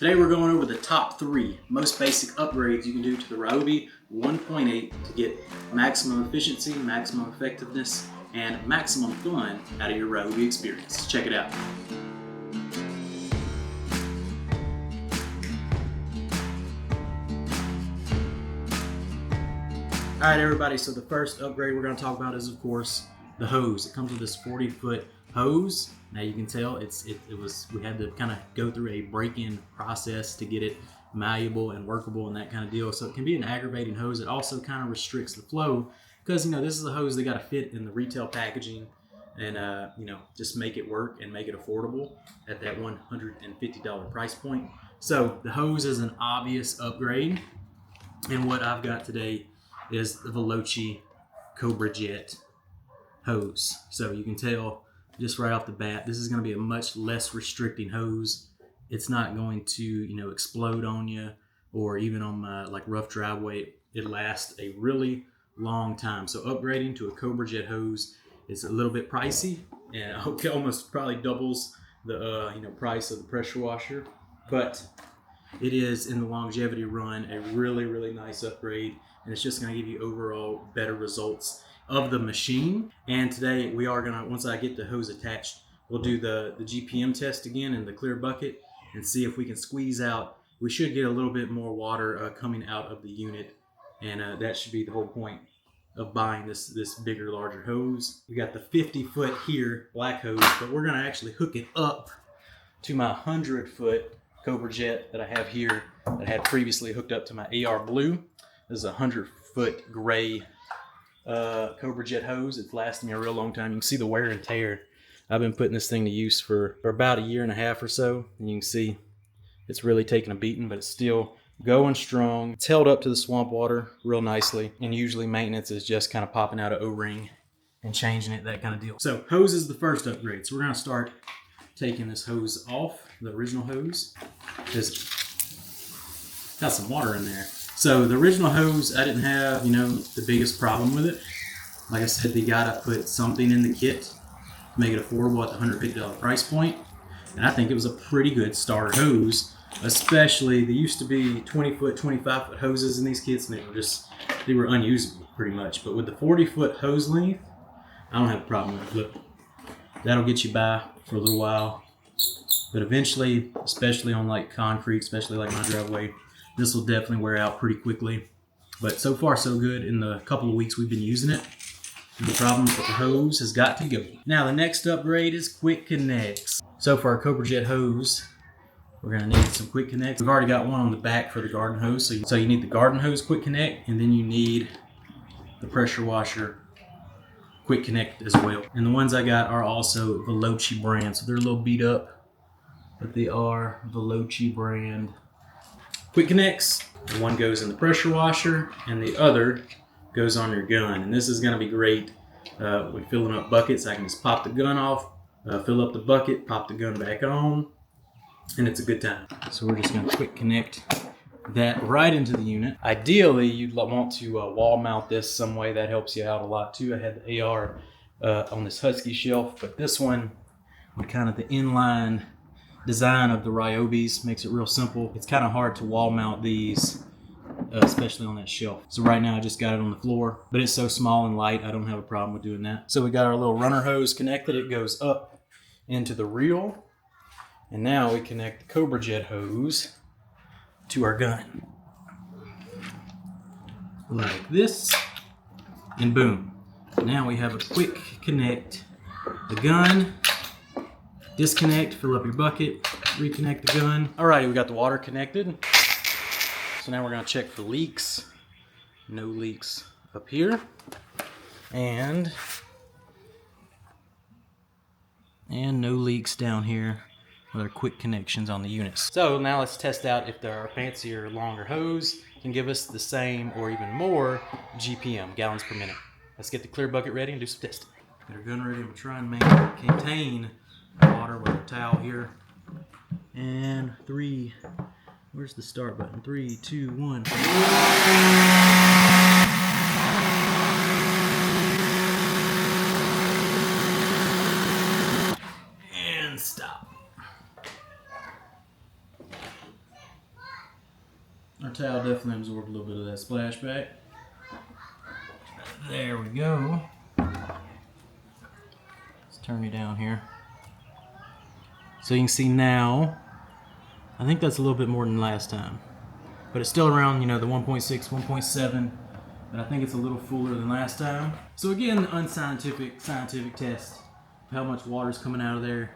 Today we're going over the top 3 most basic upgrades you can do to the Ryobi 1.8 to get maximum efficiency, maximum effectiveness, and maximum fun out of your Ryobi experience. Check it out. Alright everybody, so the first upgrade we're going to talk about is of course the hose. It comes with this 40-foot hose. Now you can tell we had to kind of go through a break-in process to get it malleable and workable and that kind of deal. So it can be an aggravating hose. It also kind of restricts the flow because this is a hose that got to fit in the retail packaging and just make it work and make it affordable at that $150 price point. So the hose is an obvious upgrade, and what I've got today is the Veloci Cobra Jet hose. So you can tell just right off the bat, this is going to be a much less restricting hose. It's not going to, explode on you, or even on my rough driveway. It lasts a really long time. So upgrading to a Cobra Jet hose is a little bit pricey, and it almost probably doubles the price of the pressure washer. But it is, in the longevity run, a really, really nice upgrade, and it's just going to give you overall better results of the machine. And today we are going to, once I get the hose attached, we'll do the GPM test again in the clear bucket and see if we can squeeze out. We should get a little bit more water coming out of the unit, and that should be the whole point of buying this bigger, larger hose. We got the 50-foot here black hose, but we're going to actually hook it up to my 100-foot Cobra Jet that I have here that I had previously hooked up to my AR Blue. This is a 100-foot gray Cobra Jet hose. It's lasted me a real long time. You can see the wear and tear. I've been putting this thing to use for about a year and a half or so, and you can see it's really taking a beating, but it's still going strong. It's held up to the swamp water real nicely, and usually maintenance is just kind of popping out an O-ring and changing it, that kind of deal. So hose is the first upgrade. So we're going to start taking this hose off, the original hose. It's got some water in there. So the original hose, I didn't have, the biggest problem with it. Like I said, they gotta put something in the kit to make it affordable at the $150 price point. And I think it was a pretty good starter hose, especially, they used to be 20-foot, 25-foot hoses in these kits, and they were unusable pretty much. But with the 40-foot hose length, I don't have a problem with it. Look, that'll get you by for a little while. But eventually, especially on concrete, especially like my driveway, this will definitely wear out pretty quickly. But so far so good in the couple of weeks we've been using it. The problem with the hose has got to go. Now the next upgrade is quick connects. So for our Cobra Jet hose, we're going to need some quick connects. We've already got one on the back for the garden hose. So you need the garden hose quick connect, and then you need the pressure washer quick connect as well. And the ones I got are also Veloci brand. So they're a little beat up, but they are Veloci brand quick connects. One goes in the pressure washer and the other goes on your gun. And this is going to be great when filling up buckets. I can just pop the gun off, fill up the bucket, pop the gun back on, and it's a good time. So we're just going to quick connect that right into the unit. Ideally, you'd want to wall mount this some way. That helps you out a lot too. I had the AR on this Husky shelf, but this one, with kind of the inline design of the Ryobis, makes it real simple. It's kind of hard to wall mount these, especially on that shelf. So right now I just got it on the floor, but it's so small and light, I don't have a problem with doing that. So we got our little runner hose connected. It goes up into the reel, and now we connect the Cobra Jet hose to our gun like this, and boom, now we have a quick connect. The gun, disconnect, fill up your bucket, reconnect the gun. Alrighty, we got the water connected. So now we're gonna check for leaks. No leaks up here. And no leaks down here with our quick connections on the units. So now let's test out if our fancier, longer hose can give us the same or even more GPM, gallons per minute. Let's get the clear bucket ready and do some testing. Get our gun ready. We'll try and contain water with a towel here. And 3, where's the start button? 3, 2, 1. And stop. Our towel definitely absorbed a little bit of that splashback. There we go. Let's turn you down here. So you can see now, I think that's a little bit more than last time. But it's still around, you know, the 1.6, 1.7. But I think it's a little fuller than last time. So again, the unscientific, scientific test of how much water is coming out of there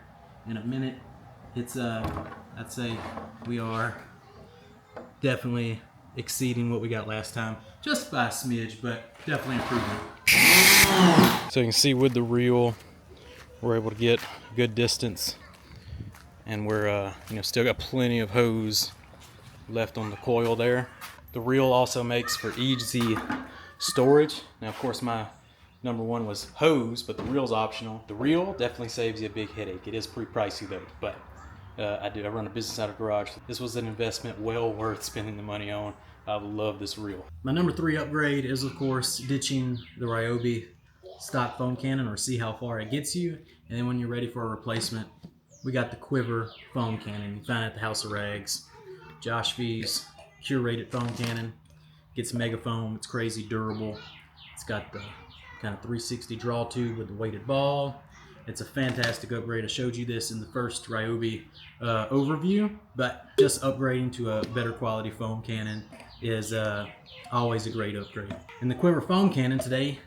in a minute. It's, I'd say we are definitely exceeding what we got last time. Just by a smidge, but definitely improvement. So you can see with the reel, we're able to get a good distance. And we're, you know, still got plenty of hose left on the coil there. The reel also makes for easy storage. Now, of course, my number one was hose, but the reel's optional. The reel definitely saves you a big headache. It is pretty pricey though, but I run a business out of garage. This was an investment well worth spending the money on. I love this reel. My number 3 upgrade is, of course, ditching the Ryobi stock foam cannon, or see how far it gets you. And then when you're ready for a replacement, we got the Quiver foam cannon. You find it at the House of Rags. Josh V's curated foam cannon. Gets mega foam. It's crazy durable. It's got the kind of 360 draw tube with the weighted ball. It's a fantastic upgrade. I showed you this in the first Ryobi overview, but just upgrading to a better quality foam cannon is always a great upgrade. In the Quiver foam cannon today,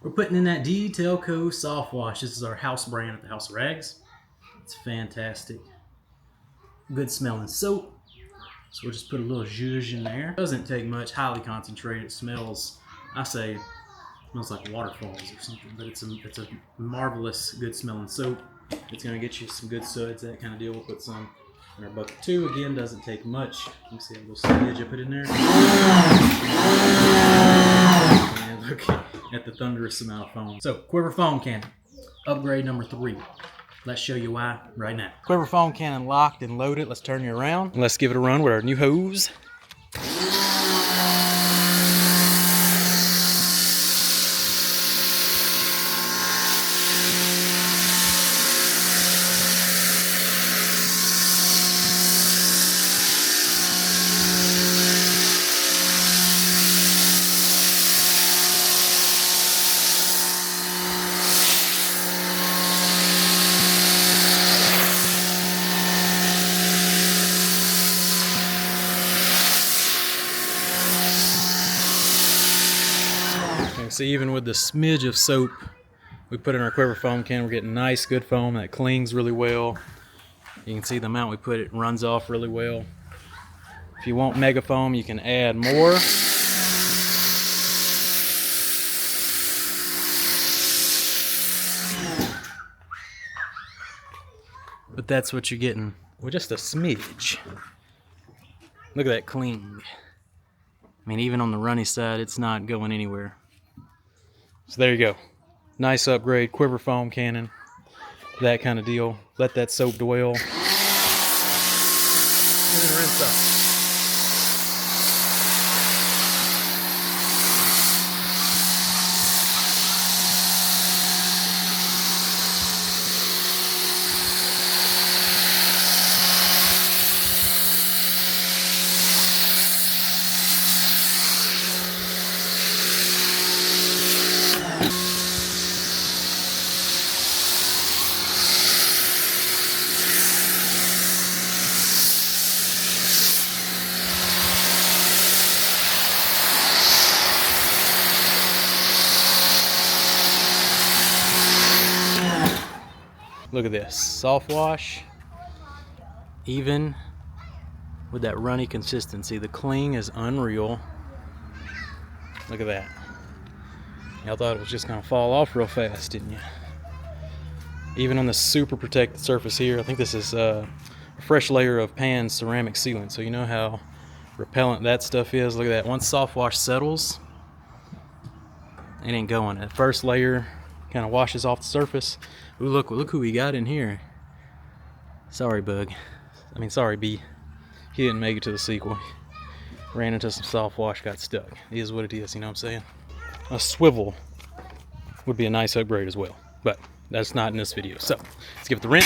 we're putting in that Detailco soft wash. This is our house brand at the House of Rags. It's fantastic. Good smelling soap. So we'll just put a little zhuzh in there. Doesn't take much, highly concentrated. It smells, I say, it smells like waterfalls or something, but it's a marvelous, good smelling soap. It's gonna get you some good suds, that kind of deal. We'll put some in our bucket too. Again, doesn't take much. You can see a little smidge I put in there. And look at the thunderous amount of foam. So, Quiver foam cannon, upgrade number 3. Let's show you why right now. Quiver foam cannon locked and loaded. Let's turn you around. And let's give it a run with our new hose. So even with the smidge of soap we put in our Quiver foam can, we're getting nice, good foam that clings really well. You can see the amount we put, it runs off really well. If you want mega foam, you can add more. But that's what you're getting with just a smidge. Look at that cling. I mean, even on the runny side, it's not going anywhere. So there you go. Nice upgrade, Quiver foam cannon, that kind of deal. Let that soap dwell. And then rinse off. Look at this, soft wash, even with that runny consistency. The cling is unreal. Look at that. Y'all thought it was just gonna fall off real fast, didn't you? Even on the super protected surface here, I think this is a fresh layer of pan ceramic sealant. So you know how repellent that stuff is. Look at that, once soft wash settles, it ain't going. That first layer kind of washes off the surface. Ooh, look who we got in here. Sorry, Bug. I mean, sorry, Bee. He didn't make it to the sequel. Ran into some soft wash, got stuck. It is what it is, you know what I'm saying? A swivel would be a nice upgrade as well, but that's not in this video. So, let's give it the rinse.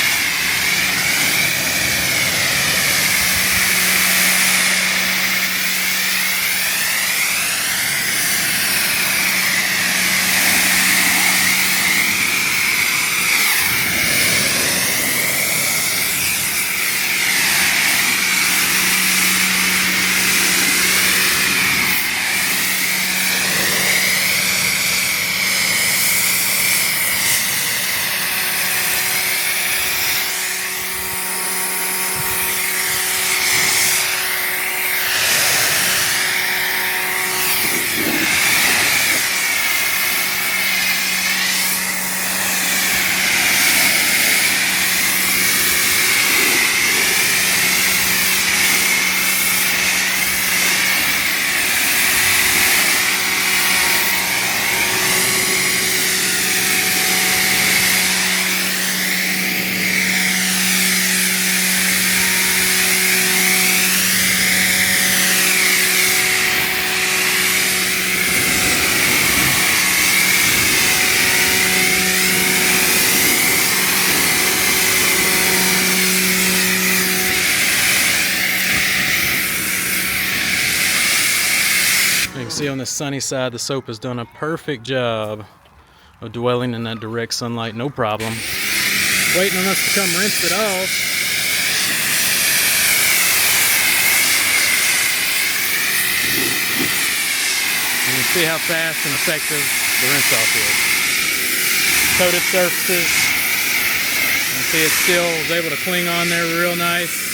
see on the sunny side, the soap has done a perfect job of dwelling in that direct sunlight, no problem. Waiting on us to come rinse it off. And you see how fast and effective the rinse off is. Coated surfaces. You see it still was able to cling on there real nice.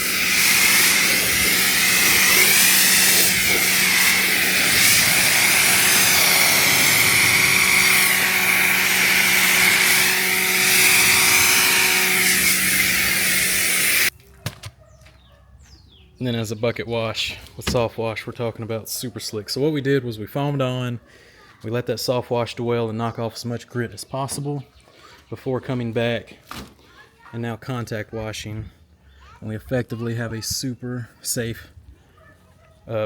And then as a bucket wash with soft wash, we're talking about super slick. So what we did was we foamed on, we let that soft wash dwell and knock off as much grit as possible before coming back and now contact washing. And we effectively have a super safe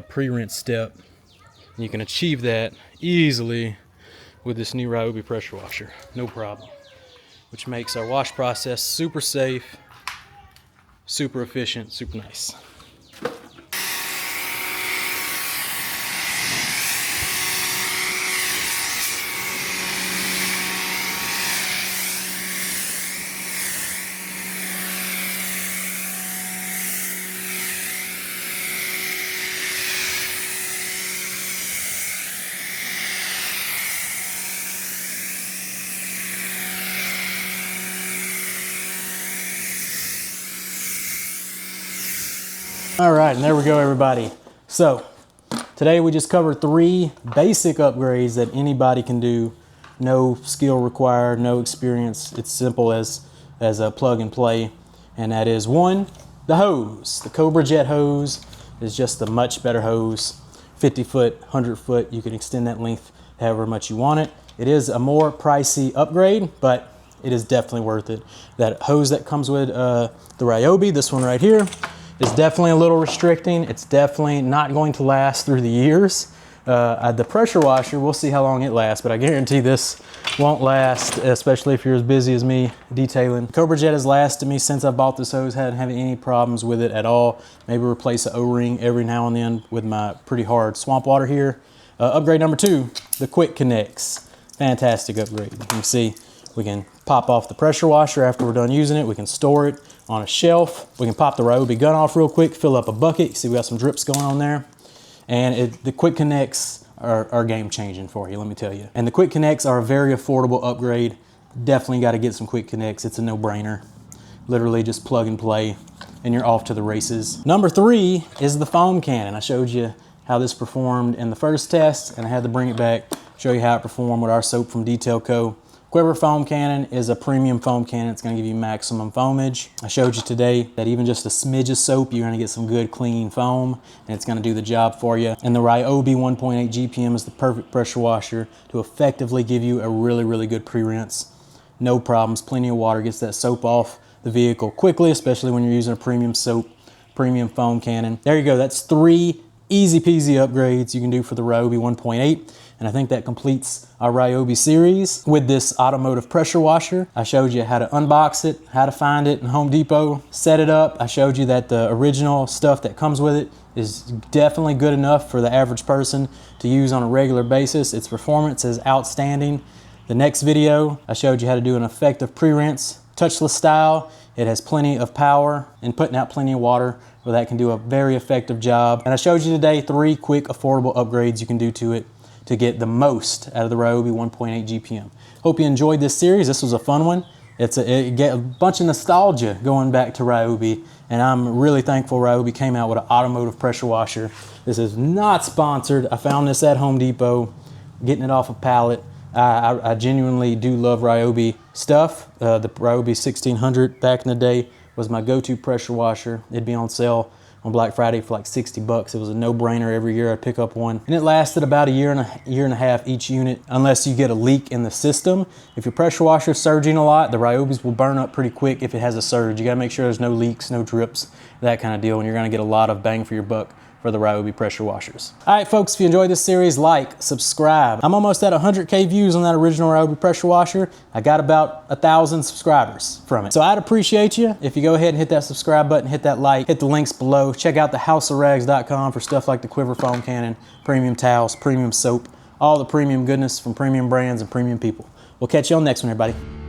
pre-rinse step. And you can achieve that easily with this new Ryobi pressure washer, no problem. Which makes our wash process super safe, super efficient, super nice. All right, and there we go, everybody. So today we just covered 3 basic upgrades that anybody can do. No skill required, no experience. It's simple as a plug and play. And that is 1, the hose. The Cobra Jet hose is just a much better hose. 50 foot, 100 foot, you can extend that length however much you want it. It is a more pricey upgrade, but it is definitely worth it. That hose that comes with the Ryobi, this one right here, is definitely a little restricting. It's definitely not going to last through the years. The pressure washer, we'll see how long it lasts, but I guarantee this won't last, especially if you're as busy as me detailing. Cobra Jet has lasted me since I bought this hose. Hadn't had any problems with it at all. Maybe replace an O-ring every now and then with my pretty hard swamp water here. Upgrade number 2, the Quick Connects. Fantastic upgrade. You can see we can pop off the pressure washer after we're done using it. We can store it on a shelf. We can pop the Ryobi gun off real quick, fill up a bucket. You see we got some drips going on there. And the Quick Connects are game changing for you, let me tell you. And the Quick Connects are a very affordable upgrade. Definitely got to get some Quick Connects. It's a no-brainer. Literally just plug and play and you're off to the races. Number 3 is the foam cannon. I showed you how this performed in the first test and I had to bring it back, show you how it performed with our soap from Detail Co. Quiver foam cannon is a premium foam cannon. It's going to give you maximum foamage. I showed you today that even just a smidge of soap, you're going to get some good clean foam and it's going to do the job for you. And the Ryobi 1.8 GPM is the perfect pressure washer to effectively give you a really, really good pre-rinse. No problems, plenty of water, gets that soap off the vehicle quickly, especially when you're using a premium soap, premium foam cannon. There you go, that's 3 easy peasy upgrades you can do for the Ryobi 1.8. And I think that completes our Ryobi series with this automotive pressure washer. I showed you how to unbox it, how to find it in Home Depot, set it up. I showed you that the original stuff that comes with it is definitely good enough for the average person to use on a regular basis. Its performance is outstanding. The next video, I showed you how to do an effective pre-rinse, touchless style. It has plenty of power and putting out plenty of water where that can do a very effective job. And I showed you today 3 quick, affordable upgrades you can do to it to get the most out of the Ryobi 1.8 GPM. Hope you enjoyed this series. This was a fun one. It get a bunch of nostalgia going back to Ryobi, and I'm really thankful Ryobi came out with an automotive pressure washer. This is not sponsored. I found this at Home Depot, getting it off a pallet. I genuinely do love Ryobi stuff. The Ryobi 1600 back in the day was my go-to pressure washer. It'd be on sale on Black Friday for like 60 bucks. It was a no-brainer every year I'd pick up one. And it lasted about a year and a half each unit, unless you get a leak in the system. If your pressure washer is surging a lot, the Ryobis will burn up pretty quick if it has a surge. You gotta make sure there's no leaks, no drips, that kind of deal, and you're gonna get a lot of bang for your buck for the Ryobi pressure washers. All right, folks, if you enjoyed this series, like, subscribe. I'm almost at 100K views on that original Ryobi pressure washer. I got about 1,000 subscribers from it. So I'd appreciate you if you go ahead and hit that subscribe button, hit that like, hit the links below. Check out thehouseofrags.com for stuff like the Quiver foam cannon, premium towels, premium soap, all the premium goodness from premium brands and premium people. We'll catch you on the next one, everybody.